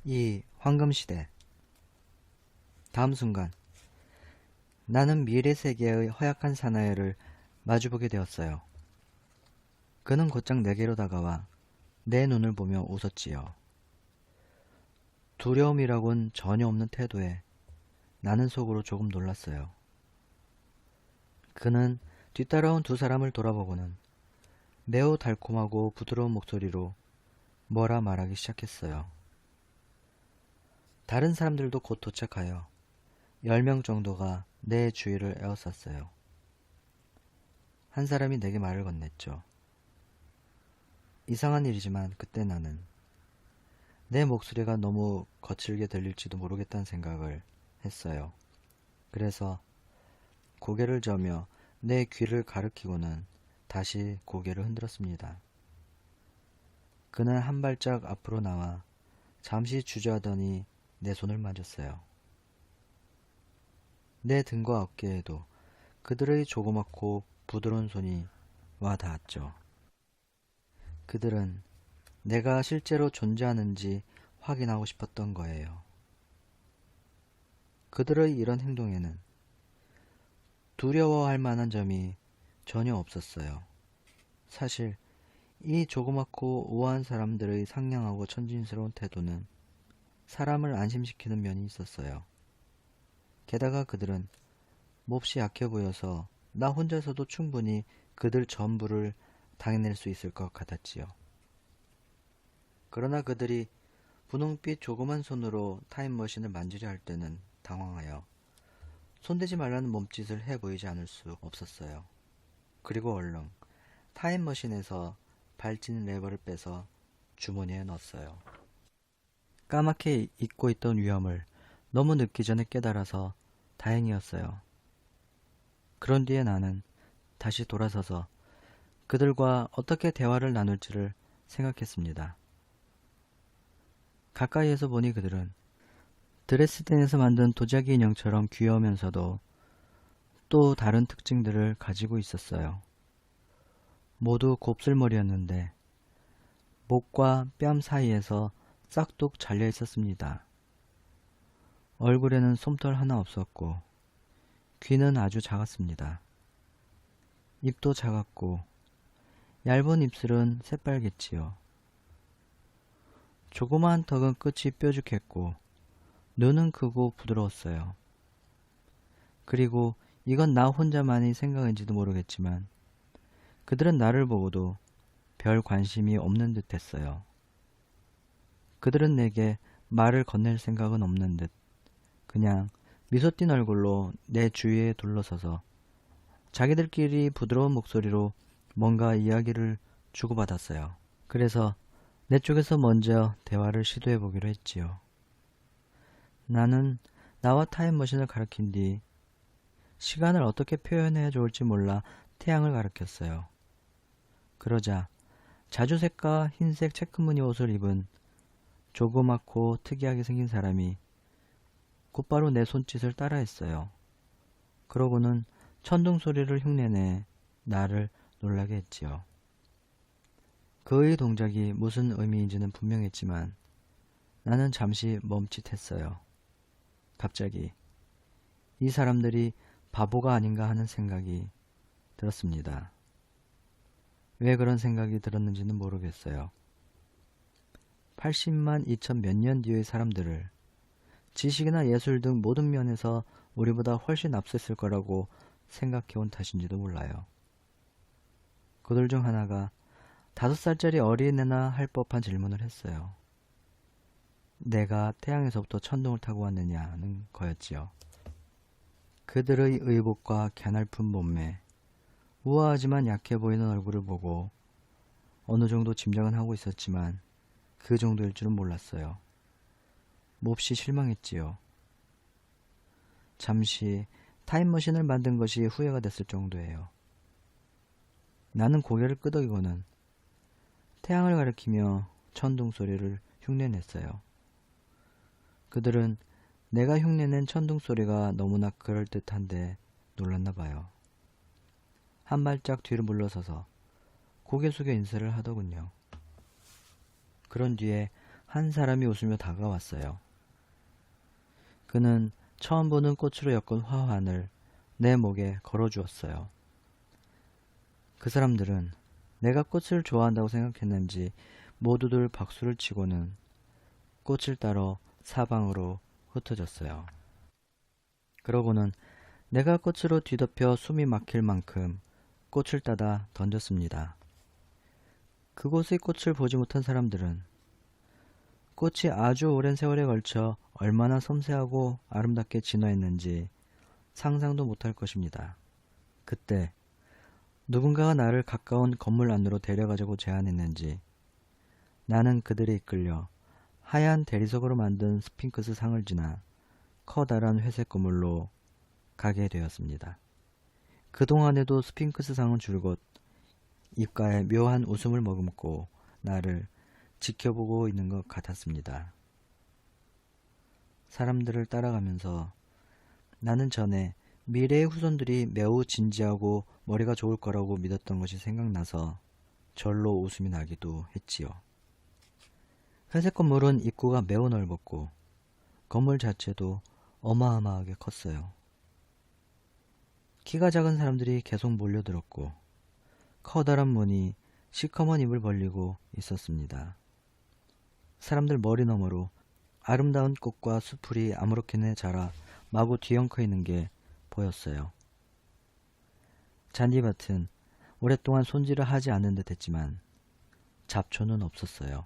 이 황금시대. 다음 순간 나는 미래 세계의 허약한 사나이를 마주보게 되었어요. 그는 곧장 내게로 다가와 내 눈을 보며 웃었지요. 두려움이라곤 전혀 없는 태도에 나는 속으로 조금 놀랐어요. 그는 뒤따라온 두 사람을 돌아보고는 매우 달콤하고 부드러운 목소리로 뭐라 말하기 시작했어요. 다른 사람들도 곧 도착하여 10명 정도가 내 주위를 에워쌌어요. 한 사람이 내게 말을 건넸죠. 이상한 일이지만 그때 나는 내 목소리가 너무 거칠게 들릴지도 모르겠다는 생각을 했어요. 그래서 고개를 저으며 내 귀를 가리키고는 다시 고개를 흔들었습니다. 그는 한 발짝 앞으로 나와 잠시 주저하더니 내 손을 만졌어요. 내 등과 어깨에도 그들의 조그맣고 부드러운 손이 와 닿았죠. 그들은 내가 실제로 존재하는지 확인하고 싶었던 거예요. 그들의 이런 행동에는 두려워할 만한 점이 전혀 없었어요. 사실 이 조그맣고 우아한 사람들의 상냥하고 천진스러운 태도는 사람을 안심시키는 면이 있었어요. 게다가 그들은 몹시 약해 보여서 나 혼자서도 충분히 그들 전부를 당해낼 수 있을 것 같았지요. 그러나 그들이 분홍빛 조그만 손으로 타임머신을 만지려 할 때는 당황하여 손대지 말라는 몸짓을 해 보이지 않을 수 없었어요. 그리고 얼른 타임머신에서 발진 레버를 빼서 주머니에 넣었어요. 까맣게 잊고 있던 위험을 너무 늦기 전에 깨달아서 다행이었어요. 그런 뒤에 나는 다시 돌아서서 그들과 어떻게 대화를 나눌지를 생각했습니다. 가까이에서 보니 그들은 드레스덴에서 만든 도자기 인형처럼 귀여우면서도 또 다른 특징들을 가지고 있었어요. 모두 곱슬머리였는데 목과 뺨 사이에서 싹둑 잘려 있었습니다. 얼굴에는 솜털 하나 없었고 귀는 아주 작았습니다. 입도 작았고 얇은 입술은 새빨갰지요. 조그마한 턱은 끝이 뾰족했고 눈은 크고 부드러웠어요. 그리고 이건 나 혼자만의 생각인지도 모르겠지만 그들은 나를 보고도 별 관심이 없는 듯 했어요. 그들은 내게 말을 건넬 생각은 없는 듯 그냥 미소 띈 얼굴로 내 주위에 둘러서서 자기들끼리 부드러운 목소리로 뭔가 이야기를 주고받았어요. 그래서 내 쪽에서 먼저 대화를 시도해 보기로 했지요. 나는 나와 타임머신을 가리킨 뒤 시간을 어떻게 표현해야 좋을지 몰라 태양을 가리켰어요. 그러자 자주색과 흰색 체크무늬 옷을 입은 조그맣고 특이하게 생긴 사람이 곧바로 내 손짓을 따라했어요. 그러고는 천둥 소리를 흉내내 나를 놀라게 했지요. 그의 동작이 무슨 의미인지는 분명했지만 나는 잠시 멈칫했어요. 갑자기 이 사람들이 바보가 아닌가 하는 생각이 들었습니다. 왜 그런 생각이 들었는지는 모르겠어요. 80만 2천 몇 년 뒤의 사람들을 지식이나 예술 등 모든 면에서 우리보다 훨씬 앞섰을 거라고 생각해온 탓인지도 몰라요. 그들 중 하나가 5살짜리 어린애나 할 법한 질문을 했어요. 내가 태양에서부터 천둥을 타고 왔느냐는 거였지요. 그들의 의복과 갸냘픈 몸매, 우아하지만 약해 보이는 얼굴을 보고 어느 정도 짐작은 하고 있었지만 그 정도일 줄은 몰랐어요. 몹시 실망했지요. 잠시 타임머신을 만든 것이 후회가 됐을 정도예요. 나는 고개를 끄덕이고는 태양을 가리키며 천둥 소리를 흉내냈어요. 그들은 내가 흉내낸 천둥 소리가 너무나 그럴듯한데 놀랐나 봐요. 한 발짝 뒤로 물러서서 고개 숙여 인사를 하더군요. 그런 뒤에 한 사람이 웃으며 다가왔어요. 그는 처음 보는 꽃으로 엮은 화환을 내 목에 걸어주었어요. 그 사람들은 내가 꽃을 좋아한다고 생각했는지 모두들 박수를 치고는 꽃을 따러 사방으로 흩어졌어요. 그러고는 내가 꽃으로 뒤덮여 숨이 막힐 만큼 꽃을 따다 던졌습니다. 그곳의 꽃을 보지 못한 사람들은 꽃이 아주 오랜 세월에 걸쳐 얼마나 섬세하고 아름답게 진화했는지 상상도 못할 것입니다. 그때 누군가가 나를 가까운 건물 안으로 데려가자고 제안했는지 나는 그들에 이끌려 하얀 대리석으로 만든 스핑크스 상을 지나 커다란 회색 건물로 가게 되었습니다. 그동안에도 스핑크스 상은 줄곧 입가에 묘한 웃음을 머금고 나를 지켜보고 있는 것 같았습니다. 사람들을 따라가면서 나는 전에 미래의 후손들이 매우 진지하고 머리가 좋을 거라고 믿었던 것이 생각나서 절로 웃음이 나기도 했지요. 회색 건물은 입구가 매우 넓었고 건물 자체도 어마어마하게 컸어요. 키가 작은 사람들이 계속 몰려들었고 커다란 문이 시커먼 입을 벌리고 있었습니다. 사람들 머리 너머로 아름다운 꽃과 수풀이 아무렇게나 자라 마구 뒤엉켜 있는 게 보였어요. 잔디밭은 오랫동안 손질을 하지 않은 듯 했지만 잡초는 없었어요.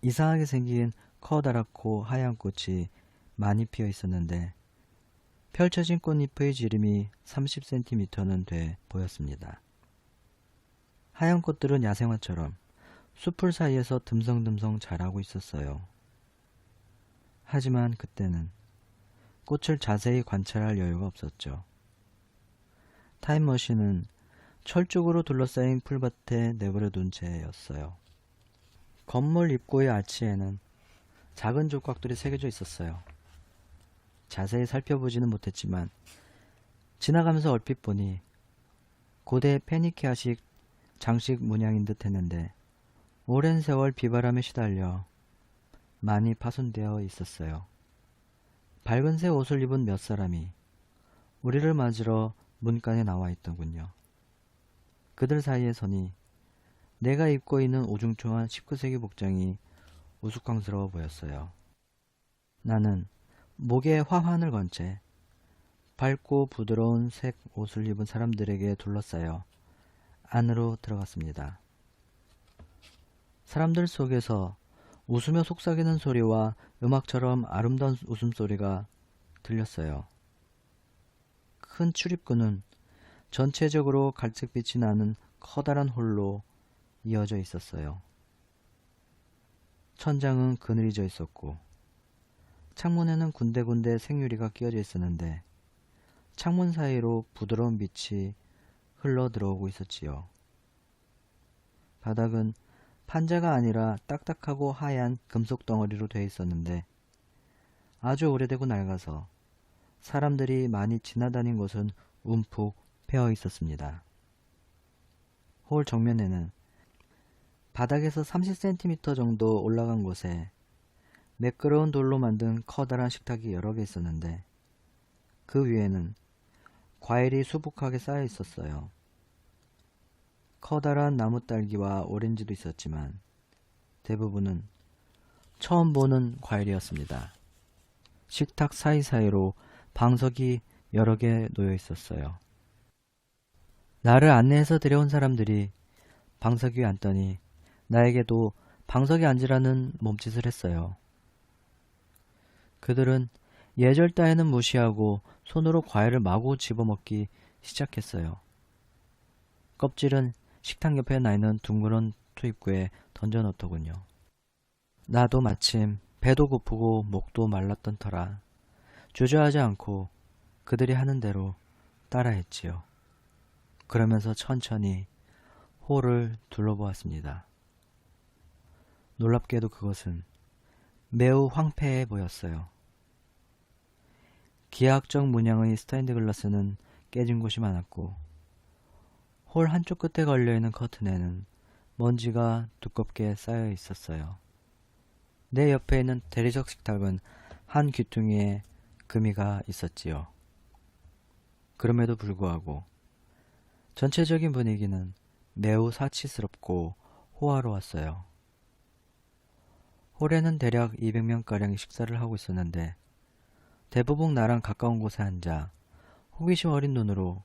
이상하게 생긴 커다랗고 하얀 꽃이 많이 피어 있었는데 펼쳐진 꽃잎의 지름이 30cm는 돼 보였습니다. 하얀 꽃들은 야생화처럼 숲풀 사이에서 듬성듬성 자라고 있었어요. 하지만 그때는 꽃을 자세히 관찰할 여유가 없었죠. 타임머신은 철쭉으로 둘러싸인 풀밭에 내버려 둔 채였어요. 건물 입구의 아치에는 작은 조각들이 새겨져 있었어요. 자세히 살펴보지는 못했지만 지나가면서 얼핏 보니 고대 페니키아식 장식 문양인 듯 했는데 오랜 세월 비바람에 시달려 많이 파손되어 있었어요. 밝은색 옷을 입은 몇 사람이 우리를 맞으러 문간에 나와 있더군요. 그들 사이에 서니 내가 입고 있는 오중초한 19세기 복장이 우스꽝스러워 보였어요. 나는 목에 화환을 건 채 밝고 부드러운 색 옷을 입은 사람들에게 둘러싸여 안으로 들어갔습니다. 사람들 속에서 웃으며 속삭이는 소리와 음악처럼 아름다운 웃음소리가 들렸어요. 큰 출입구는 전체적으로 갈색빛이 나는 커다란 홀로 이어져 있었어요. 천장은 그늘이 져 있었고 창문에는 군데군데 생유리가 끼어져 있었는데 창문 사이로 부드러운 빛이 흘러 들어오고 있었지요. 바닥은 판자가 아니라 딱딱하고 하얀 금속 덩어리로 되어 있었는데 아주 오래되고 낡아서 사람들이 많이 지나다닌 곳은 움푹 패어 있었습니다. 홀 정면에는 바닥에서 30cm 정도 올라간 곳에 매끄러운 돌로 만든 커다란 식탁이 여러 개 있었는데 그 위에는 과일이 수북하게 쌓여 있었어요. 커다란 나무 딸기와 오렌지도 있었지만 대부분은 처음 보는 과일이었습니다. 식탁 사이사이로 방석이 여러 개 놓여 있었어요. 나를 안내해서 데려온 사람들이 방석 위에 앉더니 나에게도 방석에 앉으라는 몸짓을 했어요. 그들은 예절 따위는 무시하고 손으로 과일을 마구 집어먹기 시작했어요. 껍질은 식탁 옆에 나있는 둥그런 투입구에 던져놓더군요. 나도 마침 배도 고프고 목도 말랐던 터라 주저하지 않고 그들이 하는 대로 따라했지요. 그러면서 천천히 홀을 둘러보았습니다. 놀랍게도 그것은 매우 황폐해 보였어요. 기하학적 문양의 스테인드 글라스는 깨진 곳이 많았고 홀 한쪽 끝에 걸려있는 커튼에는 먼지가 두껍게 쌓여 있었어요. 내 옆에 있는 대리석 식탁은 한 귀퉁이에 금이가 있었지요. 그럼에도 불구하고 전체적인 분위기는 매우 사치스럽고 호화로웠어요. 홀에는 대략 200명가량이 식사를 하고 있었는데 대부분 나랑 가까운 곳에 앉아 호기심 어린 눈으로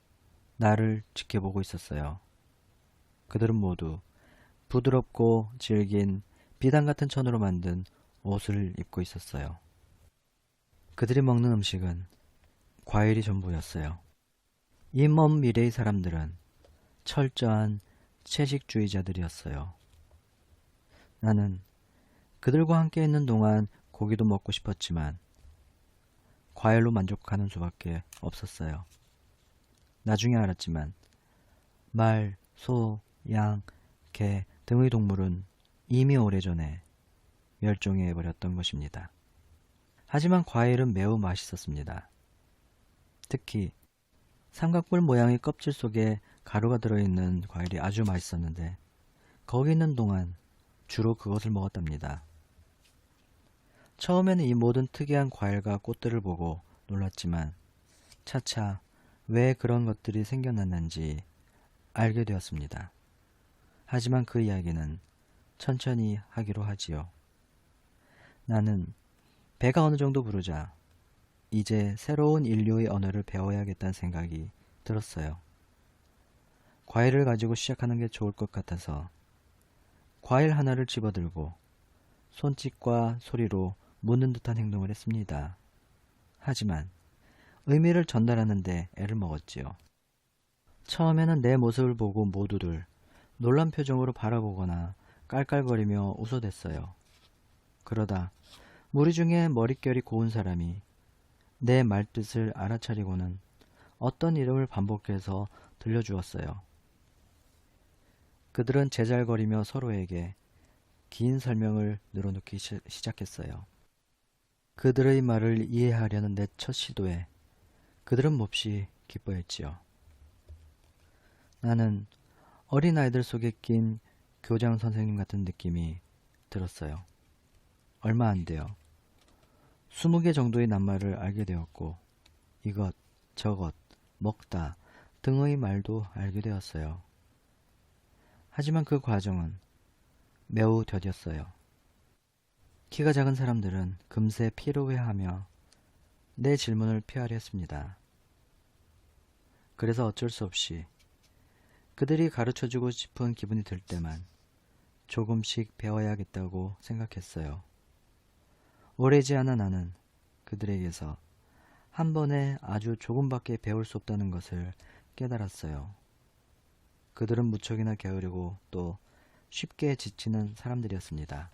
나를 지켜보고 있었어요. 그들은 모두 부드럽고 질긴 비단 같은 천으로 만든 옷을 입고 있었어요. 그들이 먹는 음식은 과일이 전부였어요. 이 먼 미래의 사람들은 철저한 채식주의자들이었어요. 나는 그들과 함께 있는 동안 고기도 먹고 싶었지만 과일로 만족하는 수밖에 없었어요. 나중에 알았지만 말, 소, 양, 개 등의 동물은 이미 오래전에 멸종해버렸던 것입니다. 하지만 과일은 매우 맛있었습니다. 특히 삼각뿔 모양의 껍질 속에 가루가 들어있는 과일이 아주 맛있었는데 거기 있는 동안 주로 그것을 먹었답니다. 처음에는 이 모든 특이한 과일과 꽃들을 보고 놀랐지만 차차 왜 그런 것들이 생겨났는지 알게 되었습니다. 하지만 그 이야기는 천천히 하기로 하지요. 나는 배가 어느 정도 부르자 이제 새로운 인류의 언어를 배워야겠다는 생각이 들었어요. 과일을 가지고 시작하는 게 좋을 것 같아서 과일 하나를 집어들고 손짓과 소리로 묻는 듯한 행동을 했습니다. 하지만 의미를 전달하는데 애를 먹었지요. 처음에는 내 모습을 보고 모두들 놀란 표정으로 바라보거나 깔깔거리며 웃어댔어요. 그러다 무리 중에 머릿결이 고운 사람이 내 말뜻을 알아차리고는 어떤 이름을 반복해서 들려주었어요. 그들은 제잘거리며 서로에게 긴 설명을 늘어놓기 시작했어요. 그들의 말을 이해하려는 내 첫 시도에 그들은 몹시 기뻐했지요. 나는 어린아이들 속에 낀 교장 선생님 같은 느낌이 들었어요. 얼마 안 돼요. 20개 정도의 낱말을 알게 되었고 이것, 저것, 먹다 등의 말도 알게 되었어요. 하지만 그 과정은 매우 더뎠어요. 키가 작은 사람들은 금세 피로해하며 내 질문을 피하려 했습니다. 그래서 어쩔 수 없이 그들이 가르쳐주고 싶은 기분이 들 때만 조금씩 배워야겠다고 생각했어요. 오래지 않아 나는 그들에게서 한 번에 아주 조금밖에 배울 수 없다는 것을 깨달았어요. 그들은 무척이나 게으르고 또 쉽게 지치는 사람들이었습니다.